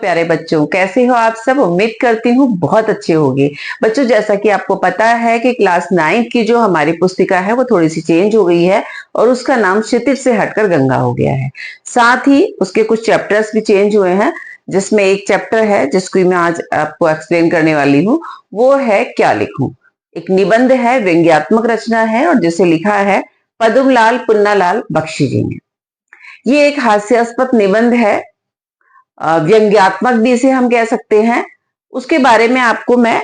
प्यारे बच्चों, कैसे हो आप सब। उम्मीद करती हूँ बहुत अच्छे होंगे। बच्चों, जैसा कि आपको पता है कि क्लास 9 की जो हमारी पुस्तिका है वो थोड़ी सी चेंज हो गई है और उसका नाम क्षितिज से हटकर गंगा हो गया है। साथ ही उसके कुछ चैप्टर्स भी चेंज हुए हैं, जिसमें एक चैप्टर है जिसको मैं आज आपको एक्सप्लेन करने वाली हूँ। वो है क्या लिखूं। एक निबंध है, व्यंग्यात्मक रचना है और जिसे लिखा है पद्मलाल पुन्नालाल बख्शी जी ने। ये एक हास्यास्पद निबंध है, व्यंग्यात्मक भी इसे हम कह सकते हैं। उसके बारे में आपको मैं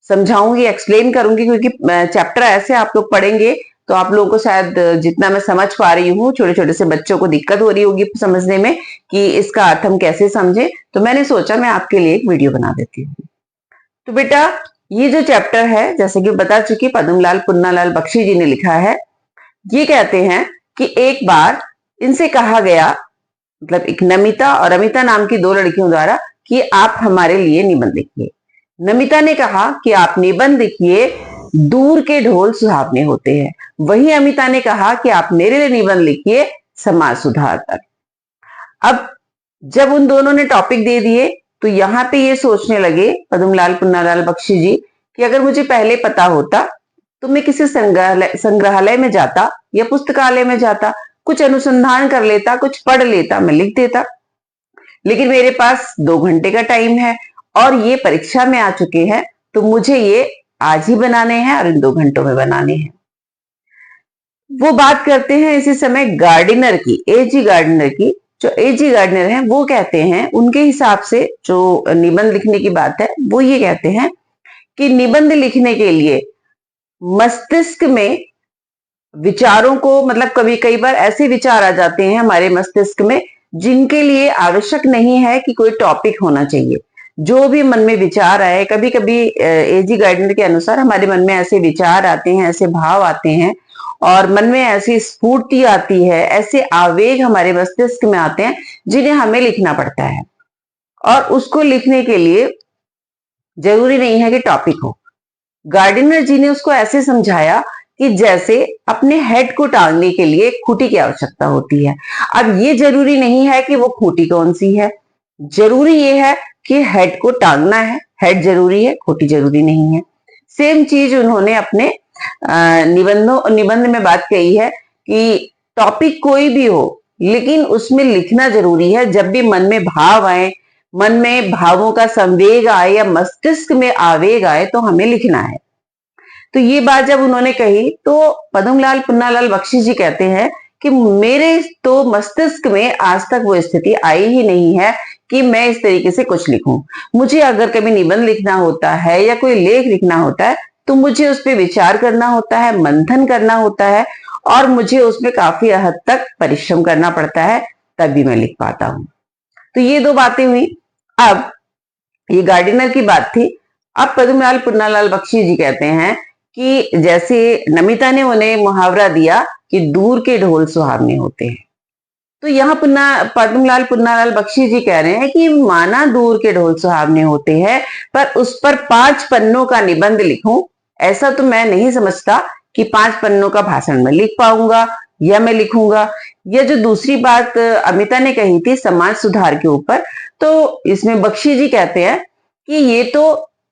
समझाऊंगी, एक्सप्लेन करूंगी, क्योंकि चैप्टर ऐसे आप लोग पढ़ेंगे तो आप लोगों को शायद जितना मैं समझ पा रही हूँ, छोटे छोटे से बच्चों को दिक्कत हो रही होगी समझने में कि इसका अर्थ हम कैसे समझे। तो मैंने सोचा मैं आपके लिए एक वीडियो बना देती हूँ। तो बेटा, ये जो चैप्टर है, जैसे कि बता चुकी, पद्मलाल पुन्नालाल बख्शी जी ने लिखा है। ये कहते हैं कि एक बार इनसे कहा गया, मतलब एक नमिता और अमिता नाम की दो लड़कियों द्वारा, कि आप हमारे लिए निबंध लिखिए। नमिता ने कहा कि आप निबंध लिखिए, दूर के ढोल सुहावने होते हैं। वहीं अमिता ने कहा कि आप मेरे लिए निबंध लिखिए, समाज सुधार पर। अब जब उन दोनों ने टॉपिक दे दिए तो यहाँ पे ये सोचने लगे पद्मलाल पुन्नालाल बख्शी जी कि अगर मुझे पहले पता होता तो मैं किसी संग्रहालय में जाता या पुस्तकालय में जाता, कुछ अनुसंधान कर लेता, कुछ पढ़ लेता, मैं लिख देता। लेकिन मेरे पास 2 घंटे का टाइम है और ये परीक्षा में आ चुके हैं, तो मुझे ये आज ही बनाने हैं और इन 2 घंटों में बनाने हैं। वो बात करते हैं इसी समय गार्डिनर की, एजी गार्डिनर की। जो एजी गार्डिनर हैं वो कहते हैं, उनके हिसाब से जो निबंध लिखने की बात है वो ये कहते हैं कि निबंध लिखने के लिए मस्तिष्क में विचारों को, मतलब कभी कई बार ऐसे विचार आ जाते हैं हमारे मस्तिष्क में जिनके लिए आवश्यक नहीं है कि कोई टॉपिक होना चाहिए। जो भी मन में विचार आए, कभी कभी एजी गार्डनर के अनुसार हमारे मन में ऐसे विचार आते हैं, ऐसे भाव आते हैं और मन में ऐसी स्फूर्ति आती है, ऐसे आवेग हमारे मस्तिष्क में आते हैं जिन्हें हमें लिखना पड़ता है। और उसको लिखने के लिए जरूरी नहीं है कि टॉपिक हो। गार्डनर जी ने उसको ऐसे समझाया कि जैसे अपने हेड को टांगने के लिए खूंटी की आवश्यकता होती है। अब ये जरूरी नहीं है कि वो खूंटी कौन सी है, जरूरी ये है कि हेड को टांगना है। हेड जरूरी है, खूंटी जरूरी नहीं है। सेम चीज उन्होंने अपने निबंध में बात कही है कि टॉपिक कोई भी हो लेकिन उसमें लिखना जरूरी है। जब भी मन में भाव आए, मन में भावों का संवेग आए या मस्तिष्क में आवेग आए तो हमें लिखना है। तो ये बात जब उन्होंने कही तो पद्मलाल पुन्नालाल बख्शी जी कहते हैं कि मेरे तो मस्तिष्क में आज तक वो स्थिति आई ही नहीं है कि मैं इस तरीके से कुछ लिखूं। मुझे अगर कभी निबंध लिखना होता है या कोई लेख लिखना होता है तो मुझे उस पर विचार करना होता है, मंथन करना होता है और मुझे उसमें काफी हद तक परिश्रम करना पड़ता है, तभी मैं लिख पाता हूं। तो ये दो बातें हुई। अब ये गार्डनर की बात थी। अब पद्मलाल पुन्नालाल बख्शी जी कहते हैं कि जैसे नमिता ने उन्हें मुहावरा दिया कि दूर के ढोल सुहावने होते हैं, तो यहाँ पद्मलाल पुन्नालाल बख्शी जी कह रहे हैं कि माना दूर के ढोल सुहावने होते हैं, पर उस पर 5 पन्नों का निबंध लिखूं, ऐसा तो मैं नहीं समझता कि 5 पन्नों का भाषण में लिख पाऊंगा या मैं लिखूंगा। यह जो दूसरी बात अमिता ने कही थी समाज सुधार के ऊपर, तो इसमें बख्शी जी कहते हैं कि ये तो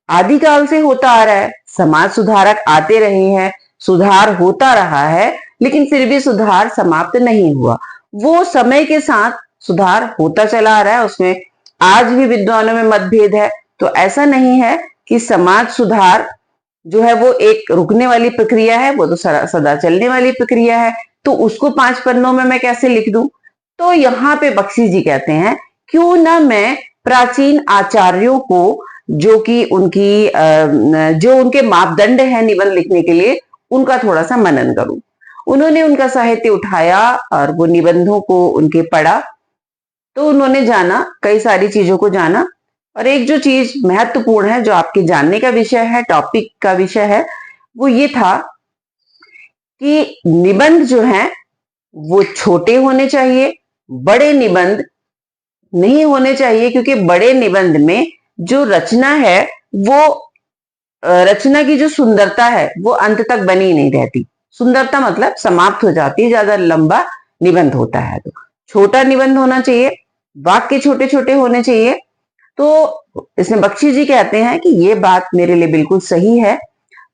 आदिकाल से होता आ रहा है, समाज सुधारक आते रहे हैं, सुधार होता रहा है, लेकिन फिर भी सुधार समाप्त नहीं हुआ। वो समय के साथ सुधार होता चला आ रहा है, उसमें आज भी विद्वानों में मतभेद है। तो ऐसा नहीं है कि समाज सुधार जो है वो एक रुकने वाली प्रक्रिया है, वो तो सदा चलने वाली प्रक्रिया है। तो उसको 5 पन्नों में मैं कैसे लिख दूं। तो यहाँ पे बख्शी जी कहते हैं क्यों ना मैं प्राचीन आचार्यों को, जो कि जो उनके मापदंड है निबंध लिखने के लिए, उनका थोड़ा सा मनन करूं। उन्होंने उनका साहित्य उठाया और वो निबंधों को उनके पढ़ा, तो उन्होंने जाना, कई सारी चीजों को जाना। और एक जो चीज महत्वपूर्ण है, जो आपके जानने का विषय है, टॉपिक का विषय है, वो ये था कि निबंध जो है वो छोटे होने चाहिए, बड़े निबंध नहीं होने चाहिए, क्योंकि बड़े निबंध में जो रचना है वो रचना की जो सुंदरता है वो अंत तक बनी नहीं रहती। सुंदरता मतलब समाप्त हो जाती है, ज्यादा लंबा निबंध होता है। तो छोटा निबंध होना चाहिए, वाक्य छोटे छोटे होने चाहिए। तो इसमें बख्शी जी कहते हैं कि ये बात मेरे लिए बिल्कुल सही है,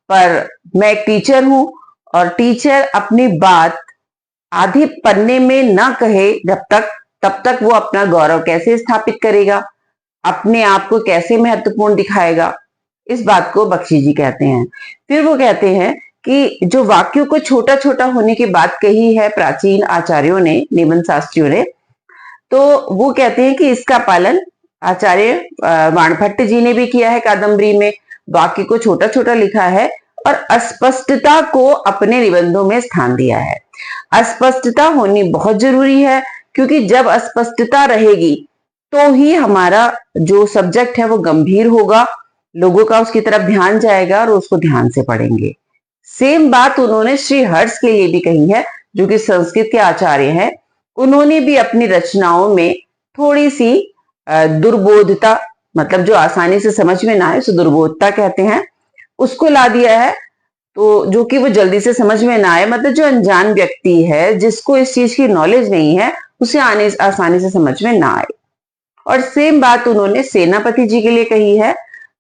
पर मैं एक टीचर हूं और टीचर अपनी बात आधे पन्ने में ना कहे तब तक वो अपना गौरव कैसे स्थापित करेगा, अपने आप को कैसे महत्वपूर्ण दिखाएगा। इस बात को बख्शी जी कहते हैं। फिर वो कहते हैं कि जो वाक्यों को छोटा छोटा होने की बात कही है प्राचीन आचार्यों ने, निबंध शास्त्रियों ने, तो वो कहते हैं कि इसका पालन आचार्य वाणभट्ट जी ने भी किया है। कादम्बरी में वाक्य को छोटा छोटा लिखा है और अस्पष्टता को अपने निबंधों में स्थान दिया है। अस्पष्टता होनी बहुत जरूरी है, क्योंकि जब अस्पष्टता रहेगी तो ही हमारा जो सब्जेक्ट है वो गंभीर होगा, लोगों का उसकी तरफ ध्यान जाएगा और उसको ध्यान से पढ़ेंगे। सेम बात उन्होंने श्री हर्ष के लिए भी कही है, जो कि संस्कृत के आचार्य हैं। उन्होंने भी अपनी रचनाओं में थोड़ी सी दुर्बोधता, मतलब जो आसानी से समझ में ना आए उसे दुर्बोधता कहते हैं, उसको ला दिया है। तो जो कि वो जल्दी से समझ में ना आए, मतलब जो अनजान व्यक्ति है, जिसको इस चीज की नॉलेज नहीं है, उसे आसानी से समझ में ना आए। और सेम बात उन्होंने सेनापति जी के लिए कही है,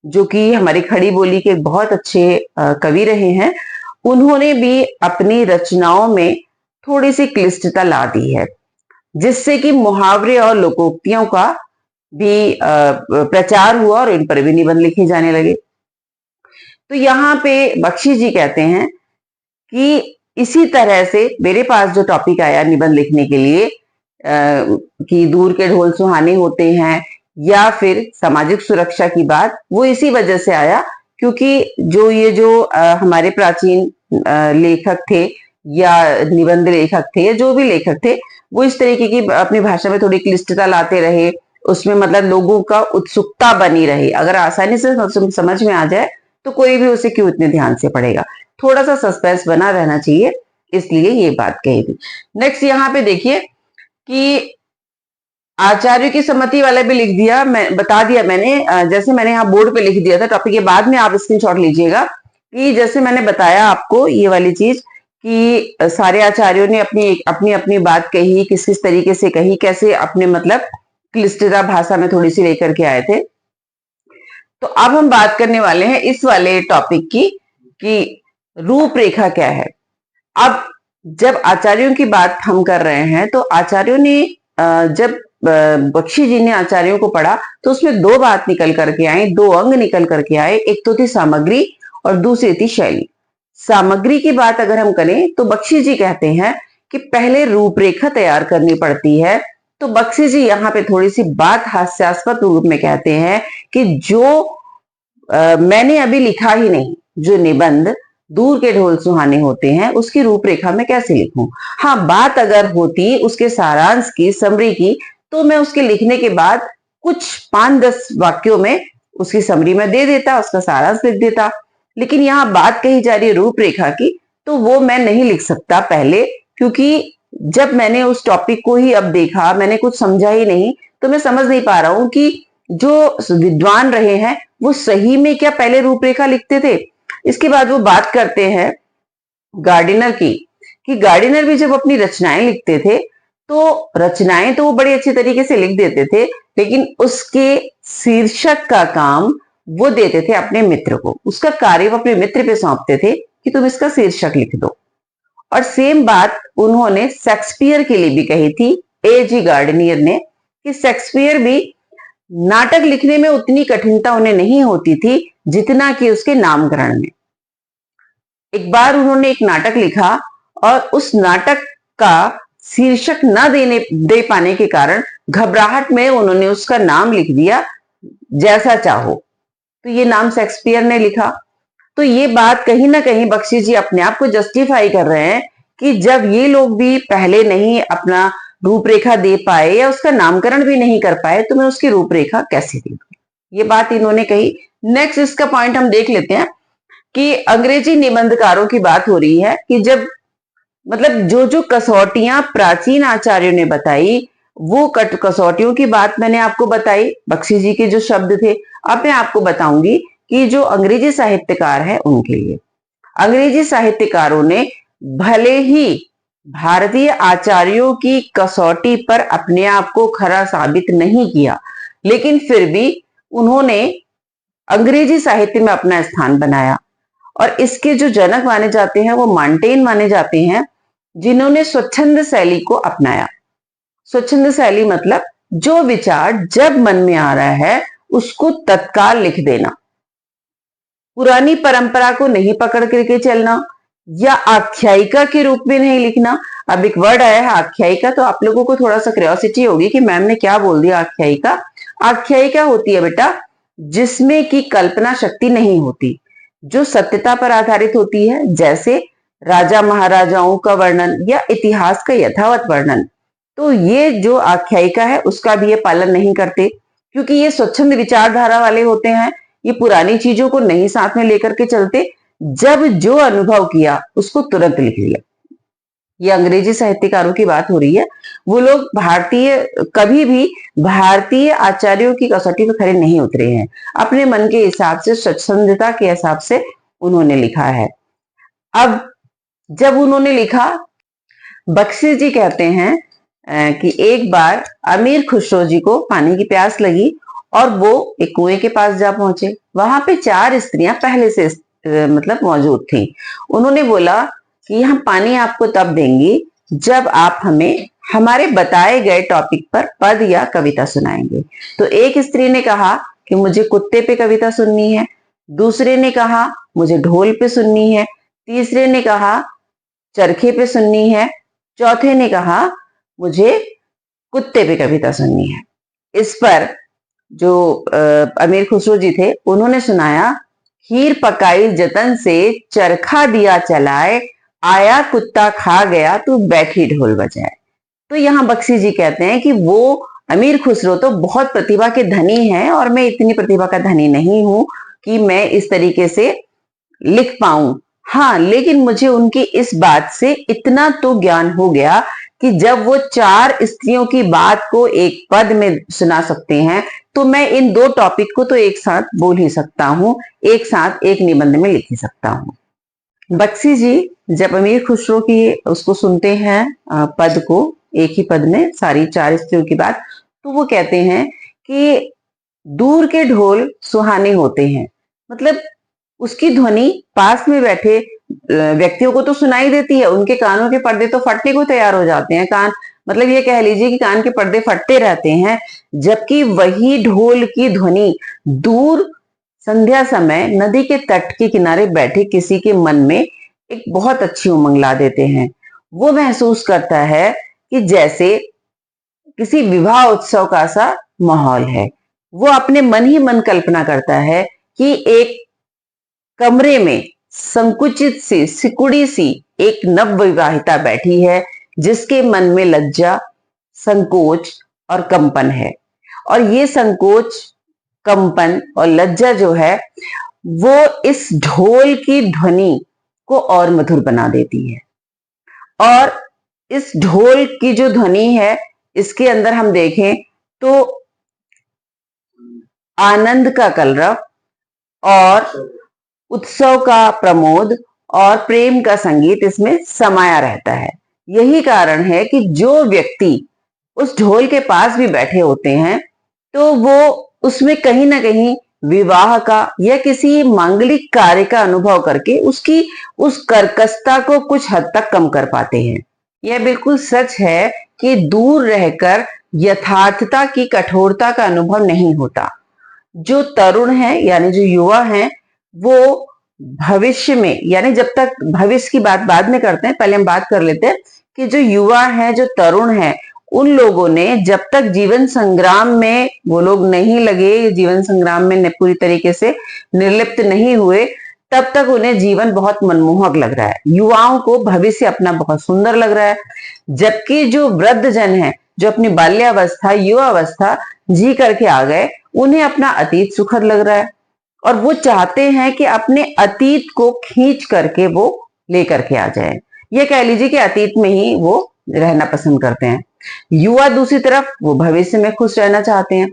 जो कि हमारी खड़ी बोली के बहुत अच्छे कवि रहे हैं। उन्होंने भी अपनी रचनाओं में थोड़ी सी क्लिष्टता ला दी है, जिससे कि मुहावरे और लोकोक्तियों का भी प्रचार हुआ और इन पर भी निबंध लिखे जाने लगे। तो यहाँ पे बख्शी जी कहते हैं कि इसी तरह से मेरे पास जो टॉपिक आया निबंध लिखने के लिए, कि दूर के ढोल सुहाने होते हैं या फिर सामाजिक सुरक्षा की बात, वो इसी वजह से आया क्योंकि जो हमारे प्राचीन लेखक थे या निबंध लेखक थे या जो भी लेखक थे, वो इस तरीके की अपनी भाषा में थोड़ी क्लिष्टता लाते रहे, उसमें मतलब लोगों का उत्सुकता बनी रही। अगर आसानी से समझ में आ जाए तो कोई भी उसे क्यों इतने ध्यान से पढ़ेगा, थोड़ा सा सस्पेंस बना रहना चाहिए, इसलिए ये बात कही थी। नेक्स्ट यहाँ पे देखिए कि आचार्य की सम्मति वाला भी लिख दिया, मैं बता दिया मैंने, जैसे मैंने यहाँ बोर्ड पे लिख दिया था टॉपिक के बाद में, आप स्क्रीनशॉट लीजिएगा कि जैसे मैंने बताया आपको ये वाली चीज कि सारे आचार्यों ने अपनी अपनी बात कही, किस किस तरीके से कही, कैसे अपने मतलब क्लिष्टता भाषा में थोड़ी सी लेकर के आए थे। तो अब हम बात करने वाले हैं इस वाले टॉपिक की कि रूपरेखा क्या है। अब जब आचार्यों की बात हम कर रहे हैं तो आचार्यों ने जब बख्शी जी ने आचार्यों को पढ़ा तो उसमें दो बात निकल करके आए, दो अंग निकल करके आए। एक तो थी सामग्री और दूसरी थी शैली। सामग्री की बात अगर हम करें तो बख्शी जी कहते हैं कि पहले रूपरेखा तैयार करनी पड़ती है। तो बख्शी जी यहाँ पे थोड़ी सी बात हास्यास्पद रूप में कहते हैं कि जो मैंने अभी लिखा ही नहीं, जो निबंध दूर के ढोल सुहाने होते हैं उसकी रूपरेखा में कैसे लिखूं। हाँ, बात अगर होती उसके सारांश की, समरी की, तो मैं उसके लिखने के बाद कुछ 5-10 वाक्यों में उसकी समरी में दे देता, उसका सारांश लिख देता। लेकिन यहाँ बात कही जा रही है रूपरेखा की, तो वो मैं नहीं लिख सकता पहले, क्योंकि जब मैंने उस टॉपिक को ही अब देखा, मैंने कुछ समझा ही नहीं, तो मैं समझ नहीं पा रहा हूं कि जो विद्वान रहे हैं वो सही में क्या पहले रूपरेखा लिखते थे। इसके बाद वो बात करते हैं गार्डिनर की, कि गार्डिनर भी जब अपनी रचनाएं लिखते थे तो रचनाएं तो वो बड़े अच्छे तरीके से लिख देते थे, लेकिन उसके शीर्षक का काम वो देते थे अपने मित्र को, उसका कार्य वो अपने मित्र पे सौंपते थे कि तुम इसका शीर्षक लिख दो। और सेम बात उन्होंने शेक्सपियर के लिए भी कही थी, A.G. गार्डनियर ने, कि शेक्सपियर भी नाटक लिखने में उतनी कठिनता उन्हें नहीं होती थी जितना कि उसके नामकरण में। एक बार उन्होंने एक नाटक लिखा और उस नाटक का शीर्षक न दे पाने के कारण घबराहट में उन्होंने उसका नाम लिख दिया, जैसा चाहो। तो ये नाम शेक्सपियर ने लिखा। तो ये बात कहीं ना कहीं बख्शी जी अपने आप को जस्टिफाई कर रहे हैं कि जब ये लोग भी पहले नहीं अपना रूपरेखा दे पाए या उसका नामकरण भी नहीं कर पाए, तो मैं उसकी रूपरेखा कैसे दे दूं, ये बात इन्होंने कही। नेक्स्ट इसका पॉइंट हम देख लेते हैं कि अंग्रेजी निबंधकारों की बात हो रही है कि जब मतलब जो जो कसौटियां प्राचीन आचार्यों ने बताई, वो कसौटियों की बात मैंने आपको बताई, बख्शी जी के जो शब्द थे। अब मैं आपको बताऊंगी कि जो अंग्रेजी साहित्यकार है उनके लिए, अंग्रेजी साहित्यकारों ने भले ही भारतीय आचार्यों की कसौटी पर अपने आप को खरा साबित नहीं किया, लेकिन फिर भी उन्होंने अंग्रेजी साहित्य में अपना स्थान बनाया। और इसके जो जनक माने जाते हैं वो मॉन्टेन माने जाते हैं, जिन्होंने स्वच्छंद शैली को अपनाया। स्वच्छंद शैली मतलब जो विचार जब मन में आ रहा है उसको तत्काल लिख देना, पुरानी परंपरा को नहीं पकड़ करके चलना, या आख्यायिका के रूप में नहीं लिखना। अब एक वर्ड आया है आख्यायिका, तो आप लोगों को थोड़ा सा क्यूरियोसिटी होगी कि मैम ने क्या बोल दिया आख्यायिका। आख्यायिका होती है बेटा जिसमें की कल्पना शक्ति नहीं होती, जो सत्यता पर आधारित होती है, जैसे राजा महाराजाओं का वर्णन या इतिहास का यथावत वर्णन। तो ये जो आख्यायिका है उसका भी ये पालन नहीं करते, क्योंकि ये स्वच्छंद विचारधारा वाले होते हैं। ये पुरानी चीजों को नहीं साथ में लेकर के चलते, जब जो अनुभव किया उसको तुरंत लिख लिया। ये अंग्रेजी साहित्यकारों की बात हो रही है। वो लोग कभी भी भारतीय आचार्यों की कसौटी पर खड़े नहीं उतरे हैं। अपने मन के हिसाब से, स्वच्छंदता के हिसाब से उन्होंने लिखा है। अब जब उन्होंने लिखा, बख्शी जी कहते हैं कि एक बार अमीर खुसरो जी को पानी की प्यास लगी और वो एक कुएं के पास जा पहुंचे। वहां पे 4 स्त्रियां पहले से मतलब मौजूद थी। उन्होंने बोला कि हम पानी आपको तब देंगी जब आप हमें हमारे बताए गए टॉपिक पर पद या कविता सुनाएंगे। तो एक स्त्री ने कहा कि मुझे कुत्ते पे कविता सुननी है, दूसरे ने कहा मुझे ढोल पे सुननी है, तीसरे ने कहा चरखे पे सुननी है, चौथे ने कहा मुझे कुत्ते पे कविता सुननी है। इस पर जो अमीर खुसरो जी थे उन्होंने सुनाया, खीर पकाई जतन से चरखा दिया चलाए, आया कुत्ता खा गया तू बैठी ढोल बजाए। तो यहाँ बख्शी जी कहते हैं कि वो अमीर खुसरो तो बहुत प्रतिभा के धनी हैं और मैं इतनी प्रतिभा का धनी नहीं हूं कि मैं इस तरीके से लिख पाऊं। हाँ, लेकिन मुझे उनकी इस बात से इतना तो ज्ञान हो गया कि जब वो 4 स्त्रियों की बात को एक पद में सुना सकते हैं, तो मैं इन 2 टॉपिक को तो एक साथ बोल ही सकता हूं, एक साथ एक निबंध में लिख ही सकता हूं। बख्शी जी जब अमीर खुसरो की उसको सुनते हैं पद को, एक ही पद में सारी 4 स्त्रियों की बात, तो वो कहते हैं कि दूर के ढोल सुहाने होते हैं। मतलब उसकी ध्वनि पास में बैठे व्यक्तियों को तो सुनाई देती है, उनके कानों के पर्दे तो फटने को तैयार हो जाते हैं। कान मतलब ये कह लीजिए कि कान के पर्दे फटते रहते हैं, जबकि वही ढोल की ध्वनि दूर संध्या समय नदी के तट के किनारे बैठे किसी के मन में एक बहुत अच्छी उमंग ला देते हैं। वो महसूस करता है कि जैसे किसी विवाह उत्सव का सा माहौल है। वो अपने मन ही मन कल्पना करता है कि एक कमरे में संकुचित सी सिकुड़ी सी एक नव विवाहिता बैठी है, जिसके मन में लज्जा, संकोच और कंपन है। और ये संकोच, कंपन और लज्जा जो है वो इस ढोल की ध्वनि को और मधुर बना देती है। और इस ढोल की जो ध्वनि है, इसके अंदर हम देखें तो आनंद का कलरव और उत्सव का प्रमोद और प्रेम का संगीत इसमें समाया रहता है। यही कारण है कि जो व्यक्ति उस ढोल के पास भी बैठे होते हैं तो वो उसमें कहीं ना कहीं विवाह का या किसी मांगलिक कार्य का अनुभव करके उसकी उस कर्कशता को कुछ हद तक कम कर पाते हैं। यह बिल्कुल सच है कि दूर रहकर यथार्थता की कठोरता का अनुभव नहीं होता। जो तरुण है यानी जो युवा हैं, वो भविष्य में, यानी जब तक भविष्य की बात बाद में करते हैं, पहले हम बात कर लेते हैं कि जो युवा हैं, जो तरुण हैं, उन लोगों ने जब तक जीवन संग्राम में वो लोग नहीं लगे, जीवन संग्राम में पूरी तरीके से निर्लिप्त नहीं हुए, तब तक उन्हें जीवन बहुत मनमोहक लग रहा है। युवाओं को भविष्य अपना बहुत सुंदर लग रहा है, जबकि जो वृद्ध जन है, जो अपनी बाल्यावस्था, युवावस्था जी करके आ गए, उन्हें अपना अतीत सुखद लग रहा है और वो चाहते हैं कि अपने अतीत को खींच करके वो लेकर के आ जाए। ये कह लीजिए कि अतीत में ही वो रहना पसंद करते हैं। युवा दूसरी तरफ वो भविष्य में खुश रहना चाहते हैं।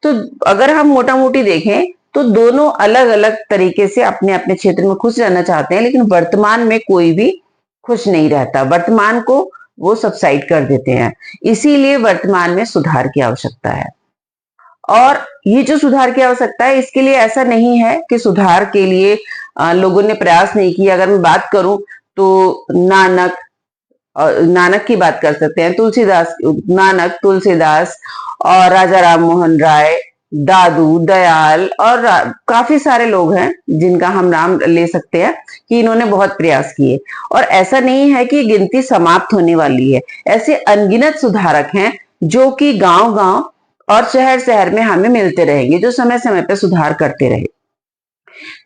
तो अगर हम मोटा मोटी देखें तो दोनों अलग अलग तरीके से अपने अपने क्षेत्र में खुश रहना चाहते हैं, लेकिन वर्तमान में कोई भी खुश नहीं रहता। वर्तमान को वो सबसाइड कर देते हैं। इसीलिए वर्तमान में सुधार की आवश्यकता है। और ये जो सुधार की आवश्यकता है, इसके लिए ऐसा नहीं है कि सुधार के लिए लोगों ने प्रयास नहीं किया। अगर मैं बात करूं तो नानक की बात कर सकते हैं, तुलसीदास और राजा राम मोहन राय, दादू दयाल और काफी सारे लोग हैं जिनका हम नाम ले सकते हैं कि इन्होंने बहुत प्रयास किए। और ऐसा नहीं है कि गिनती समाप्त होने वाली है, ऐसे अनगिनत सुधारक हैं जो कि गांव गांव और शहर शहर में हमें मिलते रहेंगे, जो समय समय पर सुधार करते रहे।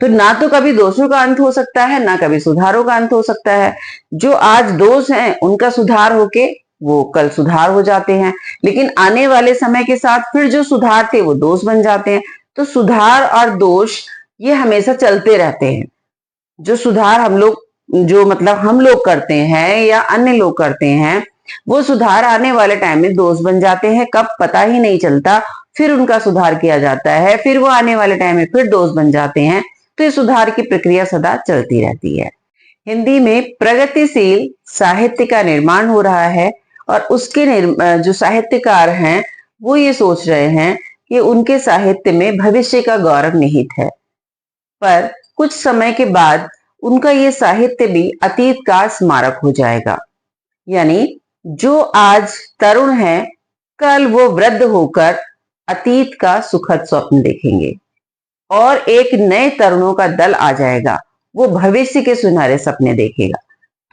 तो ना तो कभी दोषों का अंत हो सकता है, ना कभी सुधारों का अंत हो सकता है। जो आज दोष हैं उनका सुधार होके वो कल सुधार हो जाते हैं, लेकिन आने वाले समय के साथ फिर जो सुधार थे वो दोष बन जाते हैं। तो सुधार और दोष ये हमेशा चलते रहते हैं। जो सुधार हम लोग करते हैं या अन्य लोग करते हैं, वो सुधार आने वाले टाइम में दोष बन जाते हैं, कब पता ही नहीं चलता। फिर उनका सुधार किया जाता है, फिर वो आने वाले टाइम में फिर दोष बन जाते हैं। तो ये सुधार की प्रक्रिया सदा चलती रहती है। हिंदी में प्रगतिशील साहित्य का निर्माण हो रहा है और उसके जो साहित्यकार हैं वो ये सोच रहे हैं कि उनके साहित्य में भविष्य का गौरव निहित है, पर कुछ समय के बाद उनका ये साहित्य भी अतीत का स्मारक हो जाएगा। यानी जो आज तरुण है, कल वो वृद्ध होकर अतीत का सुखद स्वप्न देखेंगे और एक नए तरुणों का दल आ जाएगा, वो भविष्य के सुनहरे सपने देखेगा।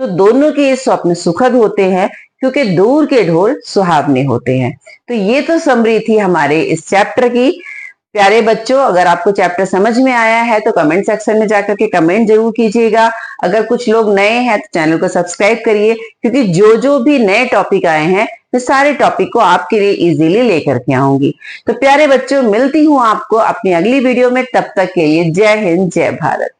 तो दोनों के ये स्वप्न सुखद होते हैं क्योंकि दूर के ढोल सुहावने होते हैं। तो ये तो समरी थी हमारे इस चैप्टर की। प्यारे बच्चों, अगर आपको चैप्टर समझ में आया है तो कमेंट सेक्शन में जाकर के कमेंट जरूर कीजिएगा। अगर कुछ लोग नए हैं तो चैनल को सब्सक्राइब करिए, क्योंकि जो जो भी नए टॉपिक आए हैं मैं सारे टॉपिक को आपके लिए इजीली लेकर के आऊंगी। तो प्यारे बच्चों, मिलती हूँ आपको अपनी अगली वीडियो में। तब तक के लिए जय हिंद, जय भारत।